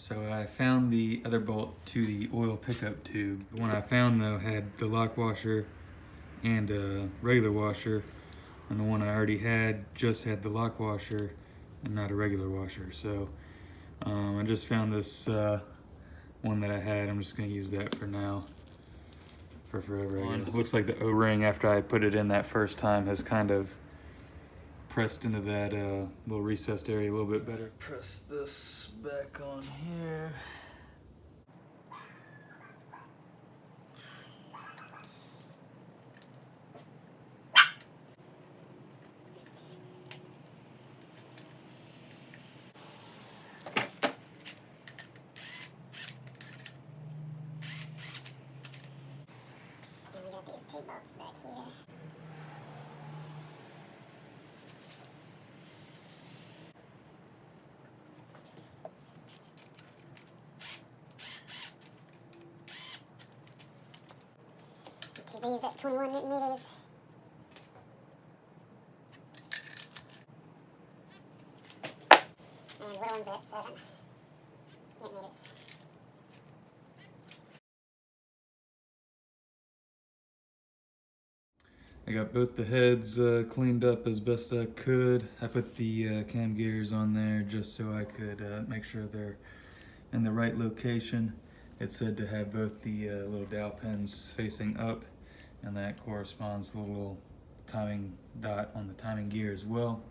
So I found the other bolt to the oil pickup tube. The one I found though had the lock washer and a regular washer, and the one I already had just had the lock washer and not a regular washer. So I just found this one that I had. I'm just gonna use that for now, for forever, I guess. Looks like the O-ring after I put it in that first time has kind of pressed into that little recessed area a little bit better. Press this back on here. And we got these two bolts back here. These at 21 newton meters. And little ones at 7 newton meters. I got both the heads cleaned up as best I could. I put the cam gears on there just so I could make sure they're in the right location. It said to have both the little dowel pins facing up, and that corresponds to the little timing dot on the timing gear as well.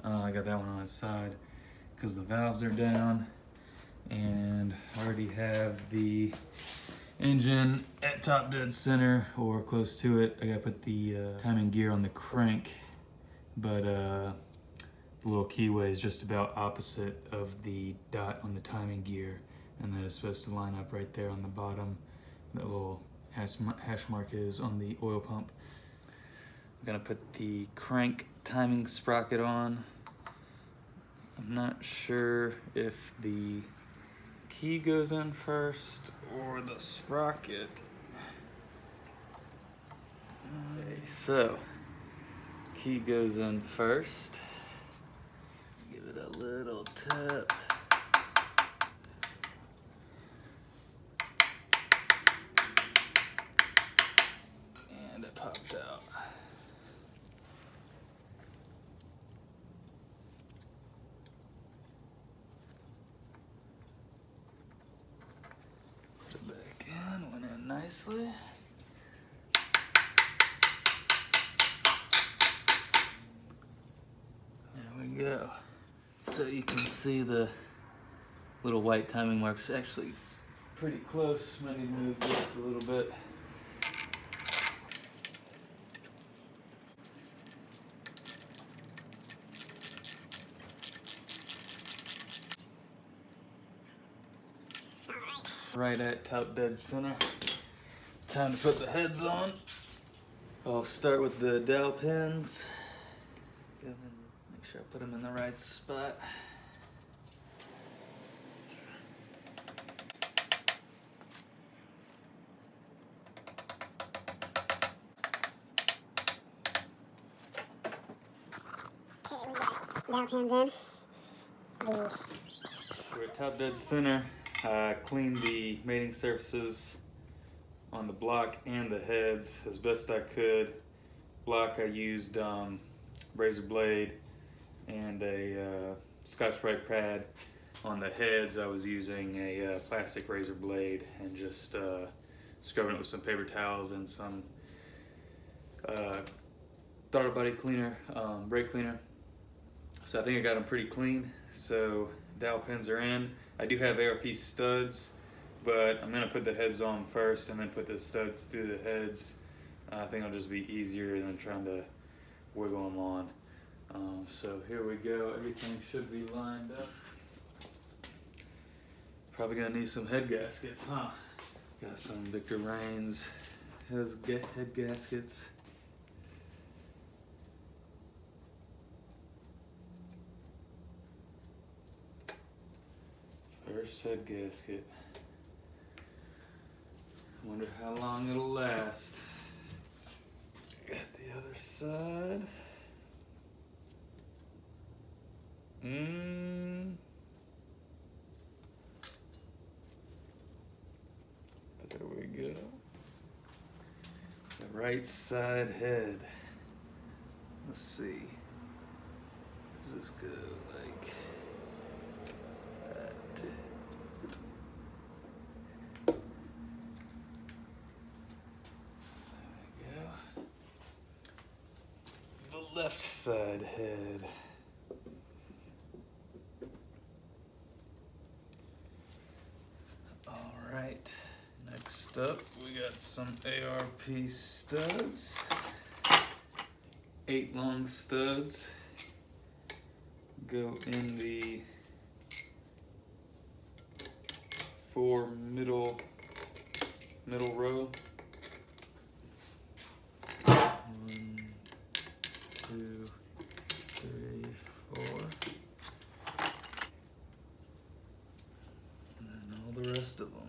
I got that one on its side because the valves are down, and I already have the engine at top dead center or close to it. I gotta put the timing gear on the crank, but the little keyway is just about opposite of the dot on the timing gear, and that is supposed to line up right there on the bottom. That little hash mark is on the oil pump. I'm gonna put the crank timing sprocket on. I'm not sure if the key goes in first or the sprocket. Okay, so key goes in first. Give it a little tap. And it popped out. Put it back in, went in nicely. There we go. So you can see the little white timing marks actually pretty close. Might need to move just a little bit. Right at top dead center. Time to put the heads on. I'll start with the dowel pins. Make sure I put them in the right spot. Okay, we got dowel pins in. We're at top dead center. Cleaned the mating surfaces on the block and the heads as best I could. Block I used razor blade and a Scotch-Brite pad. On the heads I was using a plastic razor blade and just scrubbing it with some paper towels and some throttle body cleaner, brake cleaner. So I think I got them pretty clean. So dowel pins are in. I do have Arp studs, but I'm gonna put the heads on first and then put the studs through the heads. I think it'll just be easier than trying to wiggle them on. So here we go. Everything should be lined up. Probably gonna need some head gaskets, huh? Got some Victor Reigns head gaskets. First head gasket. Wonder how long it'll last. Got the other side. we go. The right side head. Let's see. Does this go like that? There we go. The left side head. All right. Next up, we got some Arp studs. 8 long studs. Go in the 4 middle row. 1, 2, 3, 4. And then all the rest of them.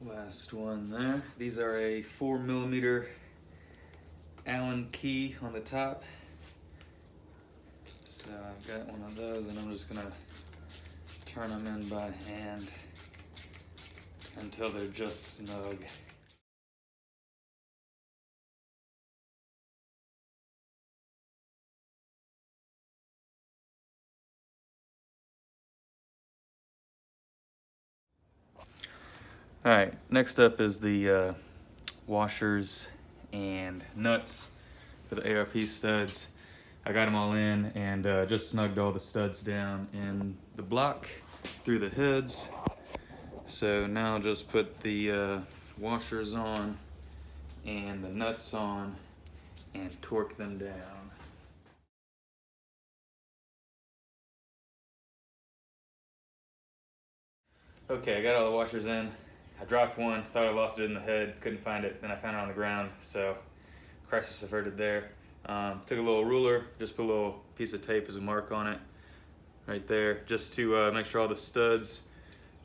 Last one there. These are a 4mm Allen key on the top. So I've got one of those and I'm just gonna turn them in by hand until they're just snug. All right, next up is the washers and nuts for the Arp studs. I got them all in and just snugged all the studs down in the block through the heads. So now I'll just put the washers on and the nuts on and torque them down. Okay, I got all the washers in. I dropped one, thought I lost it in the head, couldn't find it, then I found it on the ground, so crisis averted there. Took a little ruler, just put a little piece of tape as a mark on it, right there, just to make sure all the studs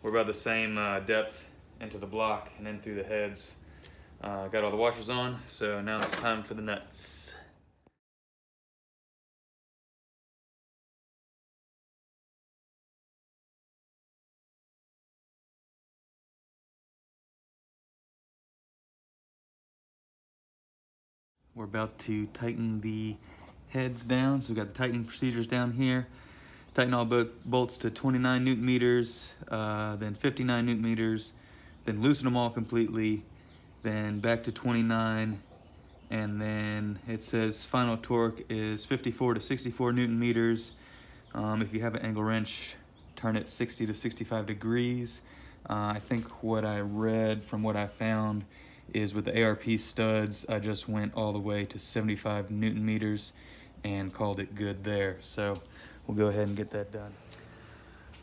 were about the same depth into the block and in through the heads. Got all the washers on, so now it's time for the nuts. We're about to tighten the heads down. So we've got the tightening procedures down here. Tighten all bolts to 29 Newton meters, then 59 Newton meters, then loosen them all completely, then back to 29, and then it says final torque is 54 to 64 Newton meters. If you have an angle wrench, turn it 60 to 65 degrees. I think what I read from what I found is with the Arp studs, I just went all the way to 75 Newton meters and called it good there. So we'll go ahead and get that done.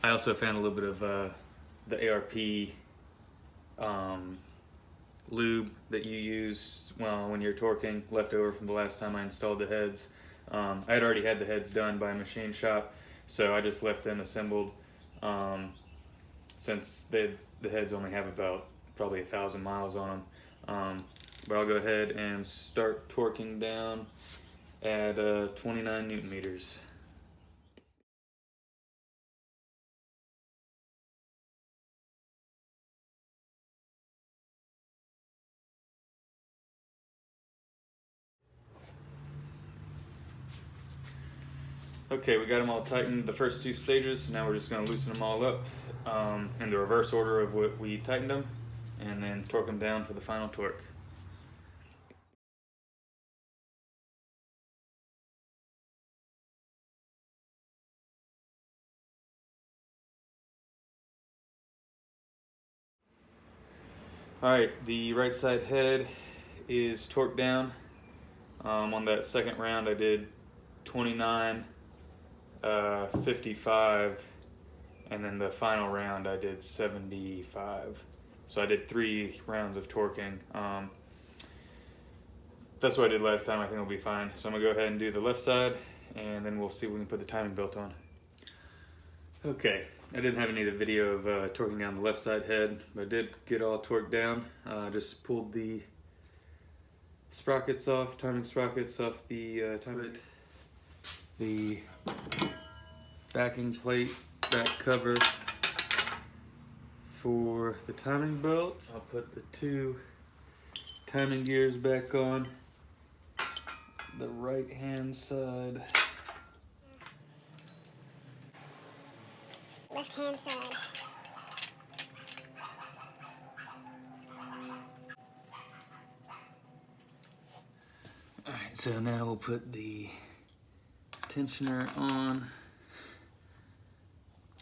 I also found a little bit of the Arp lube that you use when you're torquing, left over from the last time I installed the heads. I had already had the heads done by a machine shop, so I just left them assembled since the heads only have about probably 1,000 miles on them. But I'll go ahead and start torquing down at 29 Newton meters. Okay, we got them all tightened the first 2 stages. Now we're just going to loosen them all up in the reverse order of what we tightened them, and then torque them down for the final torque. All right, the right side head is torqued down. On that second round I did 29, 55, and then the final round I did 75. So I did 3 rounds of torquing. That's what I did last time. I think it'll be fine. So I'm gonna go ahead and do the left side, and then we'll see if we can put the timing belt on. Okay, I didn't have any of the video of torquing down the left side head, but I did get all torqued down. Just pulled the sprockets off, timing sprockets off the the backing plate, back cover for the timing belt. I'll put the 2 timing gears back on the right hand side. Left hand side. Alright, so now we'll put the tensioner on,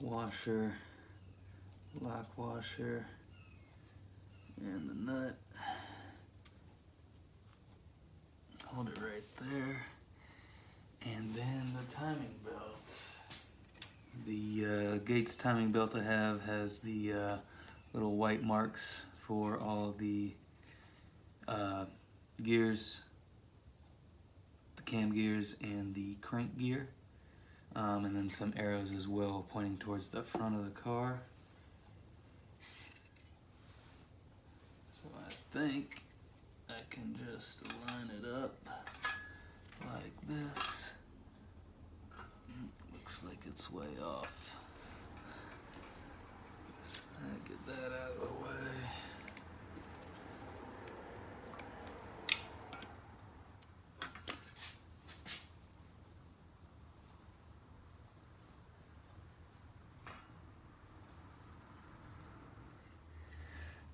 washer, lock washer, and the nut. Hold it right there. And then the timing belt. The Gates timing belt I have has the little white marks for all the gears, the cam gears and the crank gear, and then some arrows as well pointing towards the front of the car. So I think I can just line it up like this. Looks like it's way off. So I get that out of the way.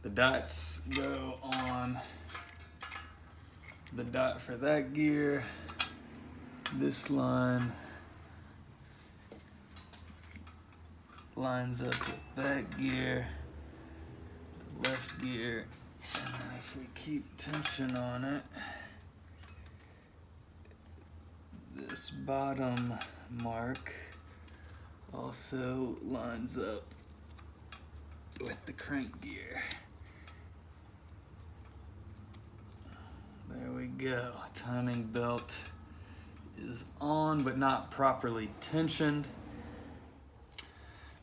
The dots go on the dot for that gear. This line lines up with that gear, the left gear, and then if we keep tension on it, this bottom mark also lines up with the crank gear. There we go. Timing belt is on but not properly tensioned.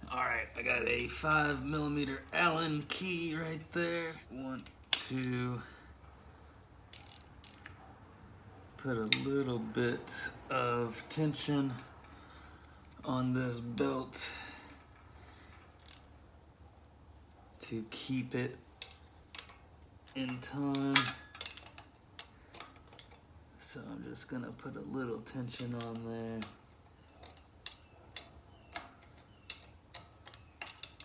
Alright, I got a 5mm Allen key right there. 1, 2. Put a little bit of tension on this belt to keep it in time. So I'm just gonna put a little tension on there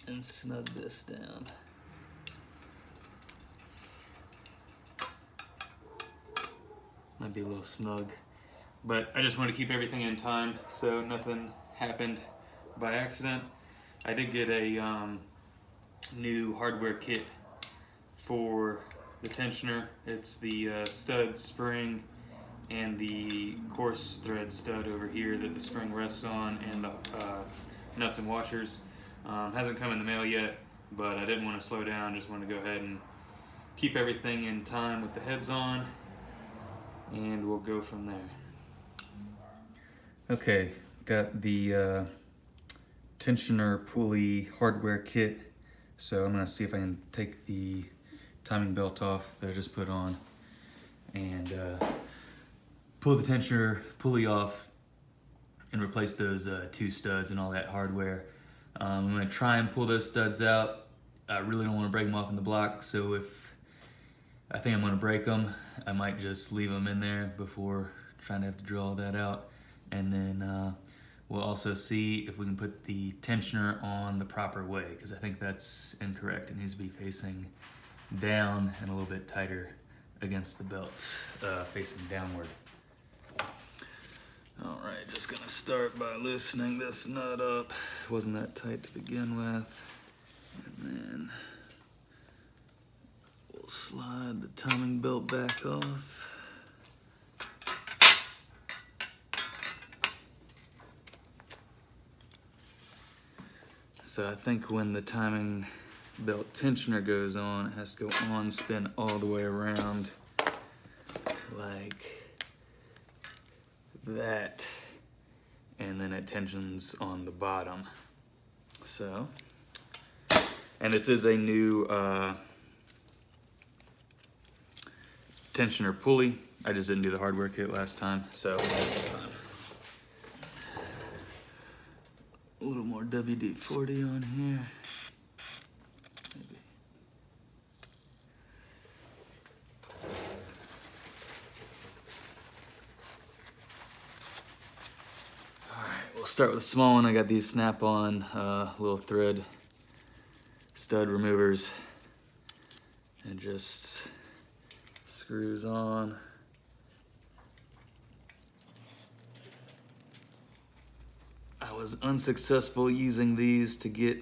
and snug this down. Might be a little snug, but I just want to keep everything in time so nothing happened by accident. I did get a new hardware kit for the tensioner. It's the stud spring and the coarse thread stud over here that the spring rests on, and the nuts and washers. Hasn't come in the mail yet, but I didn't want to slow down, just wanted to go ahead and keep everything in time with the heads on, and we'll go from there. Okay, got the tensioner pulley hardware kit, so I'm going to see if I can take the timing belt off that I just put on and pull the tensioner pulley off and replace those 2 studs and all that hardware. I'm going to try and pull those studs out. I really don't want to break them off in the block, so if I think I'm going to break them, I might just leave them in there before trying to have to drill all that out. And then we'll also see if we can put the tensioner on the proper way, because I think that's incorrect. It needs to be facing down and a little bit tighter against the belt, facing downward. Alright, just gonna start by loosening this nut up. It wasn't that tight to begin with. And then we'll slide the timing belt back off. So I think when the timing belt tensioner goes on, it has to go on, spin all the way around like that, and then it tensions on the bottom. So, and this is a new tensioner pulley. I just didn't do the hardware kit last time, so this time. A little more WD-40 on here. Maybe. All right, we'll start with a small one. I got these snap-on little thread stud removers. And just screws on. I was unsuccessful using these to get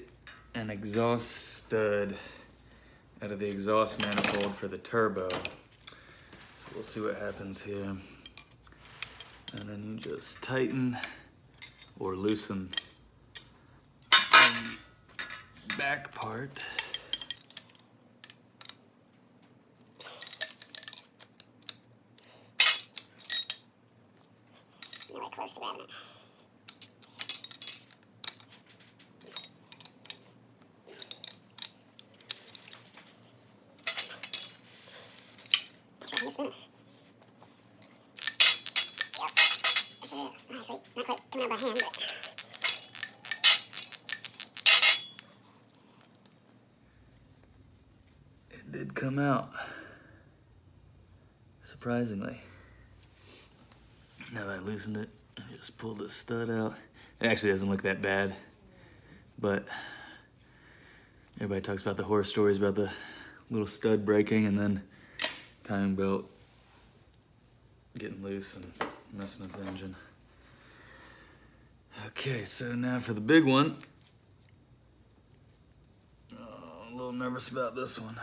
an exhaust stud out of the exhaust manifold for the turbo. So we'll see what happens here. And then you just tighten or loosen the back part. Nowhere close to grabbing it. Actually, I think it's spinning. Yep. This is actually not quite coming out by hand, but It did come out, surprisingly. Now that I loosened it, I just pulled the stud out. It actually doesn't look that bad, but everybody talks about the horror stories about the little stud breaking and then timing belt getting loose and messing up the engine. Okay, so now for the big one. Oh, a little nervous about this one.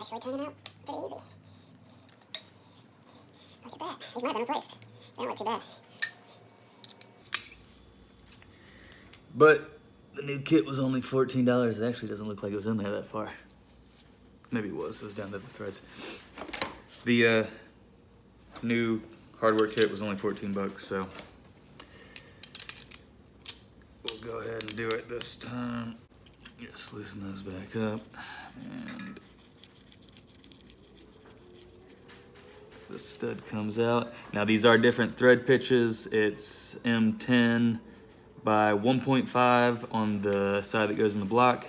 it's actually turning out pretty easy. Look at that. These might have been replaced. They don't look too bad. But the new kit was only $14. It actually doesn't look like it was in there that far. Maybe it was down to the threads. The new hardware kit was only 14 bucks, so we'll go ahead and do it this time. Just loosen those back up, and the stud comes out. Now these are different thread pitches. It's M10 by 1.5 on the side that goes in the block,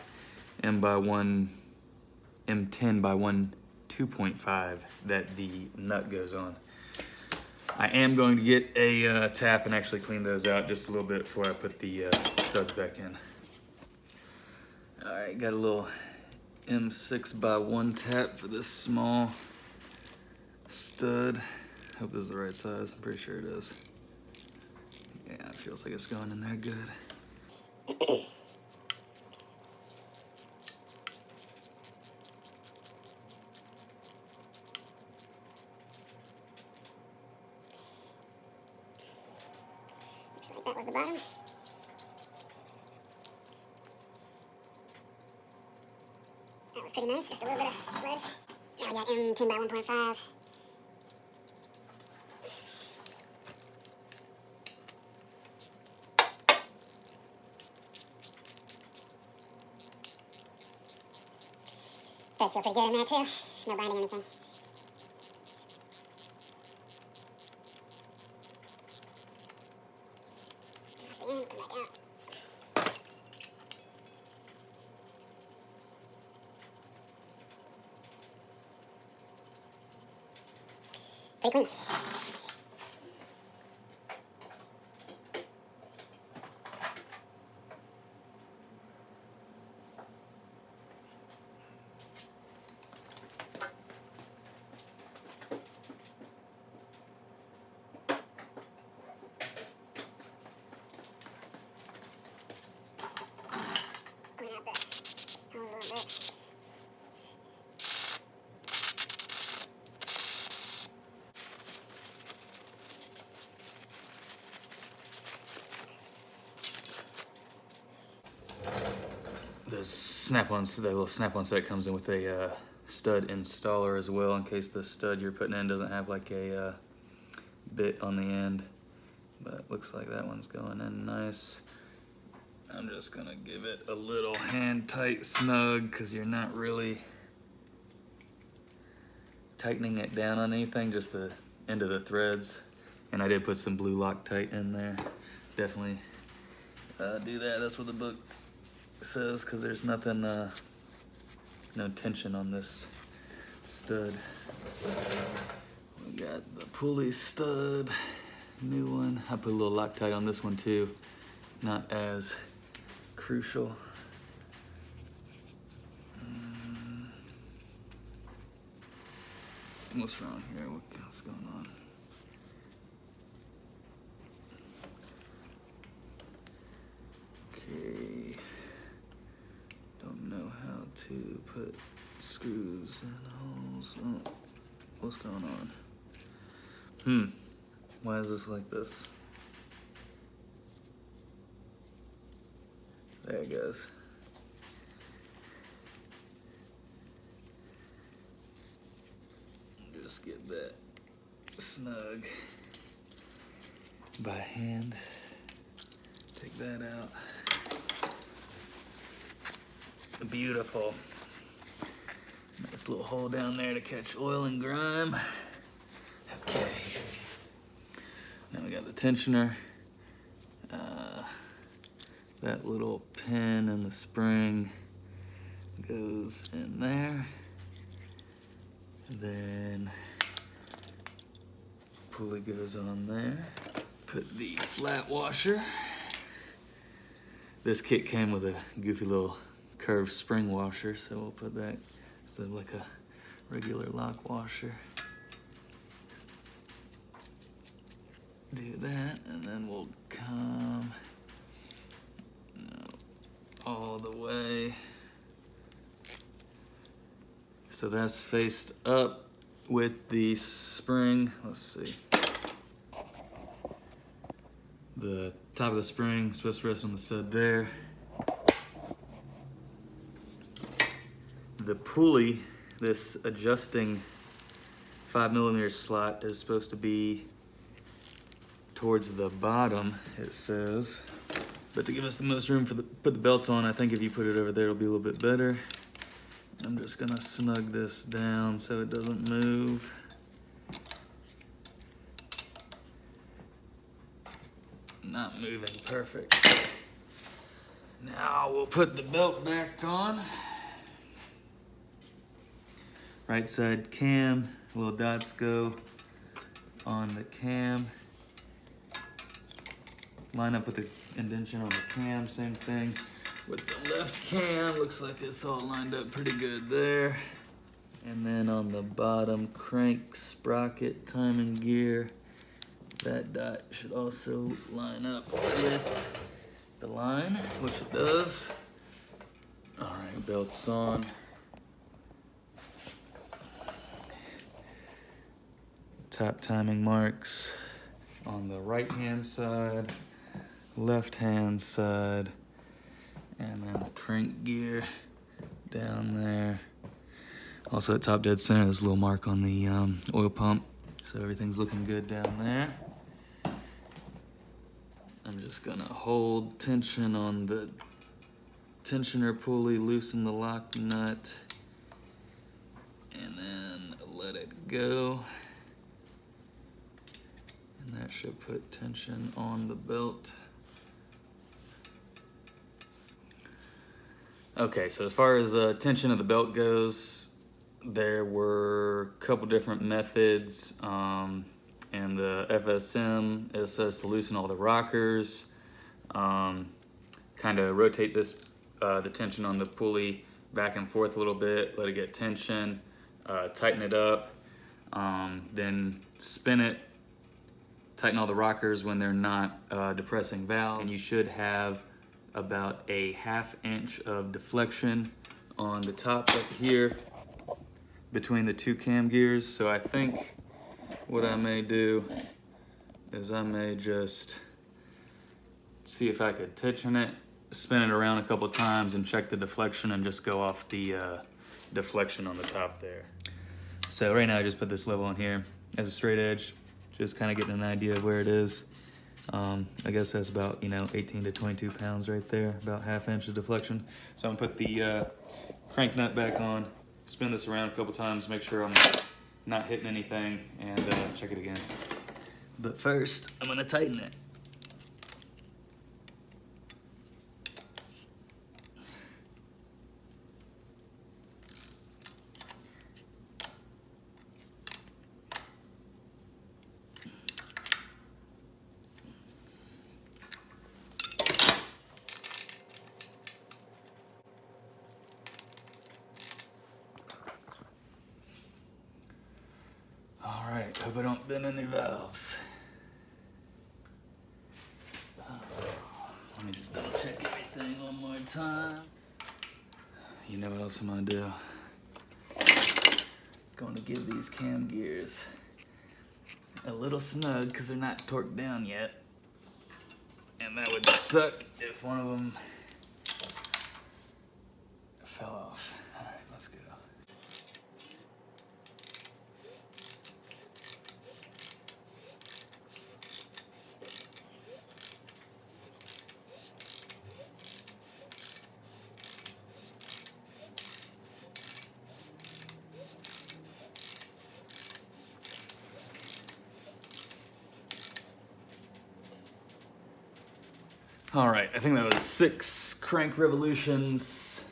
and by M10 by 2.5 that the nut goes on. I am going to get a tap and actually clean those out just a little bit before I put the studs back in. All right, got a little M6 by 1 tap for this small stud. Hope this is the right size. I'm pretty sure it is. Yeah, it feels like it's going in there good. Looks like that was the bottom. That was pretty nice, just a little bit of ledge. Now we got M10 by 1.5. Threads feel pretty good in there too. No binding or anything. That's the end, come back out. Pretty clean. Clean out the hose a little bit. those snap-ons, the little snap-on set comes in with a stud installer as well, in case the stud you're putting in doesn't have like a bit on the end. But looks like that one's going in nice. I'm just gonna give it a little hand tight snug because you're not really tightening it down on anything, just the end of the threads. And I did put some blue Loctite in there. Definitely do that. That's what the book says, because there's nothing, no tension on this stud. We got the Pulley stud, new one. I put a little Loctite on this one too. Not as crucial. What's wrong here? What's going on? Okay. Don't know how to put screws in holes. Oh, what's going on? Why is this like this? There it goes. Just get that snug by hand. Take that out. Beautiful. Nice little hole down there to catch oil and grime. Okay. Now we got the tensioner. That little pin and the spring goes in there. And then pulley goes on there. Put the flat washer. This kit came with a goofy little curved spring washer, so we'll put that instead of like a regular lock washer. Do that, and then we'll come all the way. So that's faced up with the spring. Let's see. The top of the spring is supposed to rest on the stud there. The pulley, this adjusting 5mm slot, is supposed to be towards the bottom, it says. But to give us the most room for put the belt on, I think if you put it over there, it'll be a little bit better. I'm just gonna snug this down so it doesn't move. Not moving perfect. Now we'll put the belt back on. Right side cam, little dots go on the cam. Line up with the indentation on the cam, same thing. With the left cam, looks like it's all lined up pretty good there. And then on the bottom, crank, sprocket, timing gear. That dot should also line up with the line, which it does. All right, belt's on. Top timing marks on the right-hand side, left-hand side, and then the crank gear down there. Also at top dead center, there's a little mark on the oil pump, so everything's looking good down there. I'm just gonna hold tension on the tensioner pulley, loosen the lock nut, and then let it go. And that should put tension on the belt. Okay, so as far as tension of the belt goes, there were a couple different methods. And the FSM, it says to loosen all the rockers, kind of rotate this, the tension on the pulley back and forth a little bit, let it get tension, tighten it up, then spin it, tighten all the rockers when they're not depressing valves, and you should have about a 1/2 inch of deflection on the top up here between the two cam gears. So I think what I may do is I may just see if I could tension it spin it around a couple times and check the deflection and just go off the deflection on the top there. So right now I just put this level on here as a straight edge, just kind of getting an idea of where it is. I guess that's about, 18 to 22 pounds right there, about ½ inch of deflection. So I'm gonna put the crank nut back on, spin this around a couple times, make sure I'm not hitting anything, and check it again. But first, I'm gonna tighten it. Alright, hope I don't bend any valves. Let me just double check everything one more time. You know what else I'm gonna do? Gonna give these cam gears a little snug because they're not torqued down yet. And that would suck if one of them fell off. Alright, let's go. All right, I think that was 6 crank revolutions,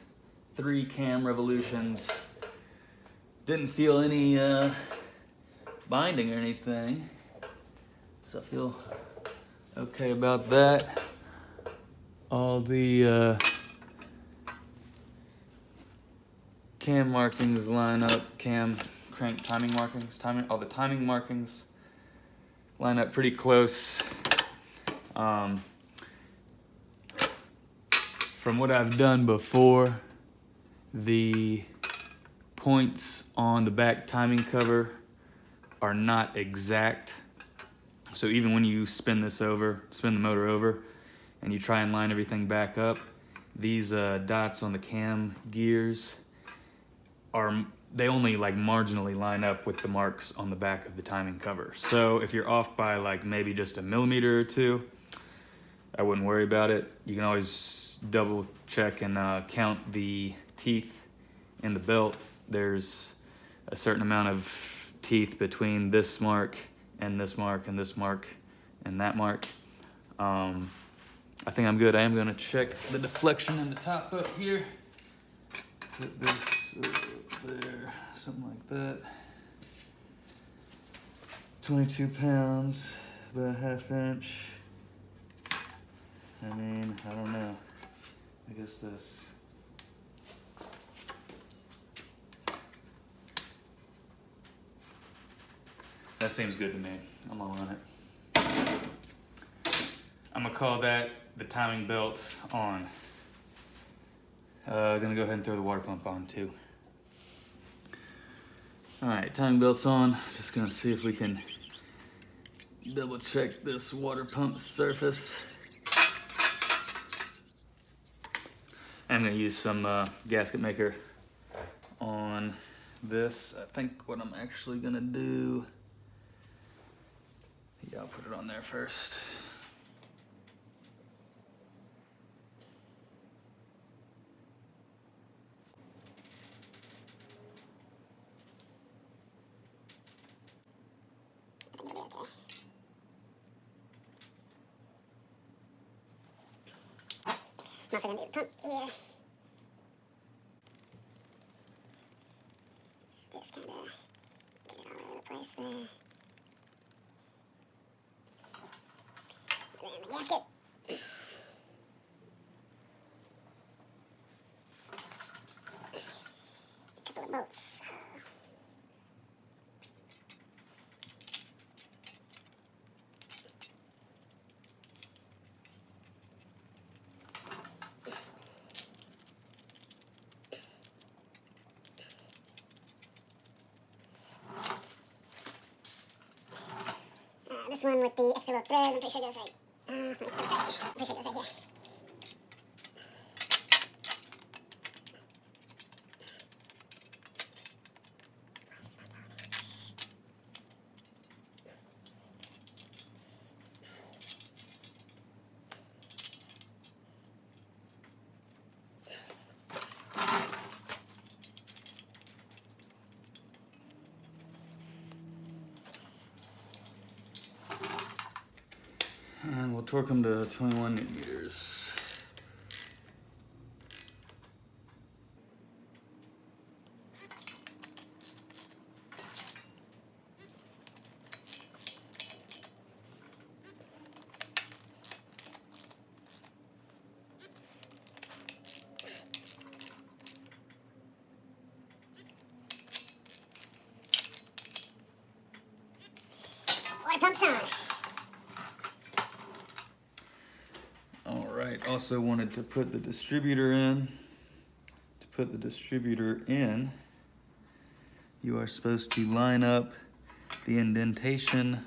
3 cam revolutions. Didn't feel any binding or anything, so I feel okay about that. All the cam markings line up, crank timing markings, all the timing markings line up pretty close. From what I've done before, the points on the back timing cover are not exact. So even when you spin the motor over, and you try and line everything back up, these dots on the cam gears they only like marginally line up with the marks on the back of the timing cover. So if you're off by like maybe just a millimeter or two, I wouldn't worry about it. You can always double check and count the teeth in the belt. There's a certain amount of teeth between this mark and this mark and this mark and that mark. I think I'm good. I am going to check the deflection in the top up here. Put this there, something like that. 22 pounds, about ½ inch. I mean, I don't know. I guess this. That seems good to me. I'm gonna run it. I'm gonna call that the timing belt on. Gonna go ahead and throw the water pump on too. All right, timing belt's on. Just gonna see if we can double check this water pump surface. I'm gonna use some gasket maker on this. I think what I'm actually gonna do, yeah, I'll put it on there first. I'm also gonna do the pump here. Just kind of get it all over the place there. And then the gasket. A couple of bolts. This one with the extra little thread, I'm pretty sure goes right. Let's double check. I'm pretty sure it goes right here. torque them to 21 newton meters. Water pump's on. Alright, also wanted to put the distributor in. To put the distributor in, you are supposed to line up the indentation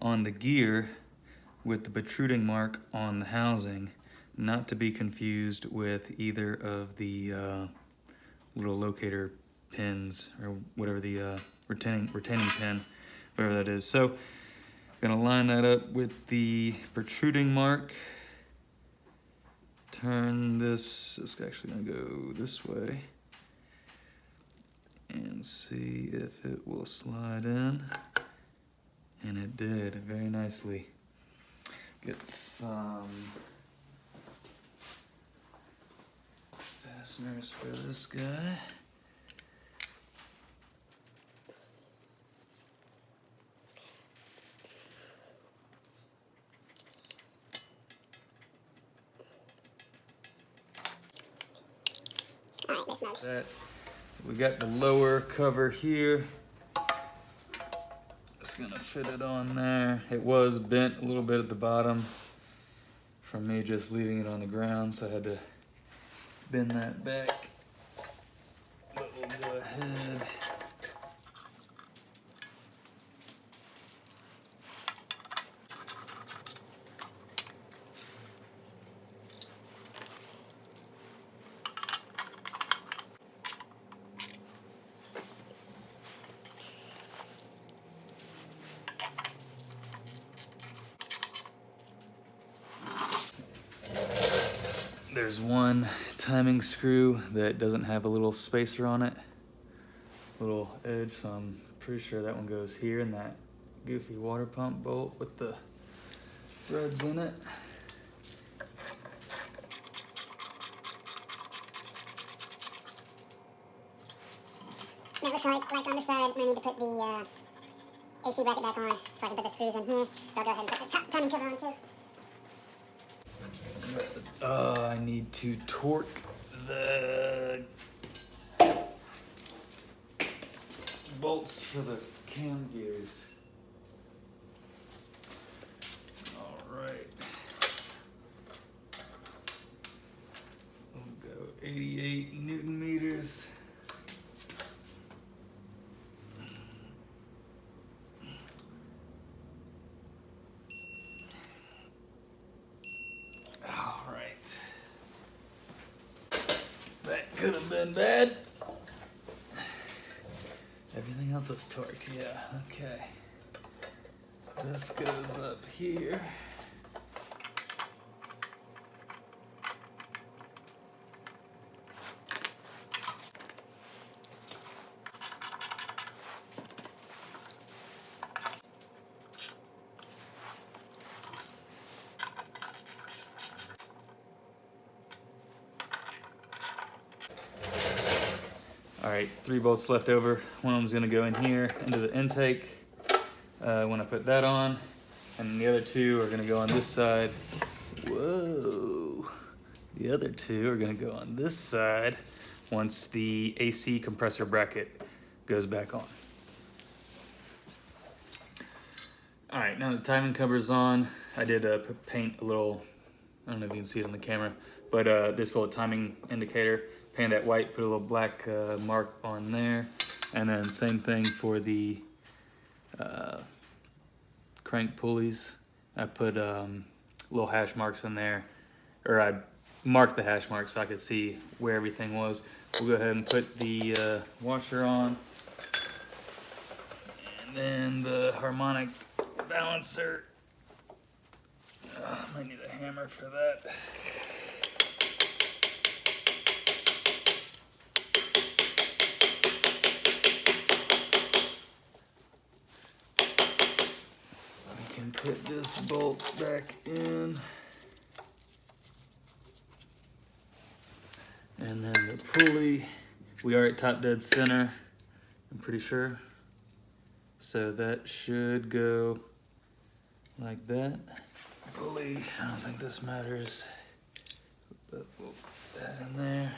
on the gear with the protruding mark on the housing, not to be confused with either of the little locator pins or whatever the retaining pin, whatever that is. So, gonna line that up with the protruding mark. Turn this, it's actually gonna go this way, and see if it will slide in. And it did, very nicely. Get some fasteners for this guy. Alright, that's not. That, we got the lower cover here. Just gonna fit it on there. It was bent a little bit at the bottom from me just leaving it on the ground, so I had to bend that back. But we'll go ahead. There's one timing screw that doesn't have a little spacer on it, little edge, so I'm pretty sure that one goes here in that goofy water pump bolt with the threads in it. Now it looks like on this side, I need to put the AC bracket back on so I can put the screws in here. I'll go ahead and put the timing cover on too. I need to torque the bolts for the cam gears. All right. We'll go 88 newton meters. Could have been bad. Everything else is torqued, yeah, okay. This goes up here. All right, 3 bolts left over. One of them's gonna go in here into the intake when I put that on, and the other 2 are gonna go on this side. Whoa. The other 2 are gonna go on this side once the AC compressor bracket goes back on. All right, now the timing cover's on. I did paint a little, I don't know if you can see it on the camera, but this little timing indicator, paint that white, put a little black mark on there, and then same thing for the crank pulleys. I put little hash marks in there, or I marked the hash marks so I could see where everything was. We'll go ahead and put the washer on, and then the harmonic balancer. Might need a hammer for that. can put this bolt back in. And then the pulley, we are at top dead center, I'm pretty sure. So that should go like that. Pulley, I don't think this matters, but we'll put that in there.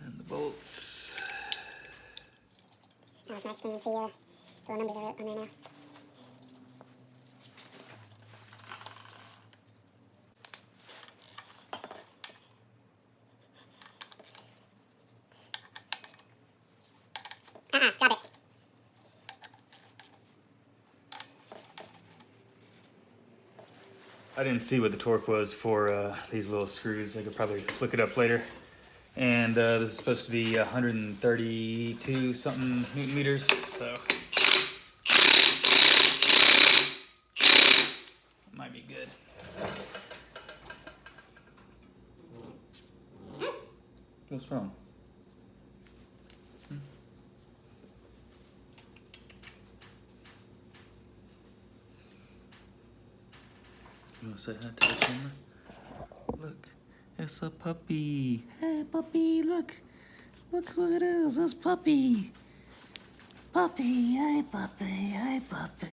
And the bolts. Oh, it's nice to see the little numbers are on there now. Got it. I didn't see what the torque was for these little screws. I could probably look it up later. And this is supposed to be 132 something Newton meters, so it might be good. What's wrong? You want to say hi to the camera? Look, it's a puppy. Hey, puppy, look. Look who it is. It's Puppy. Puppy, hey, puppy, hey, puppy.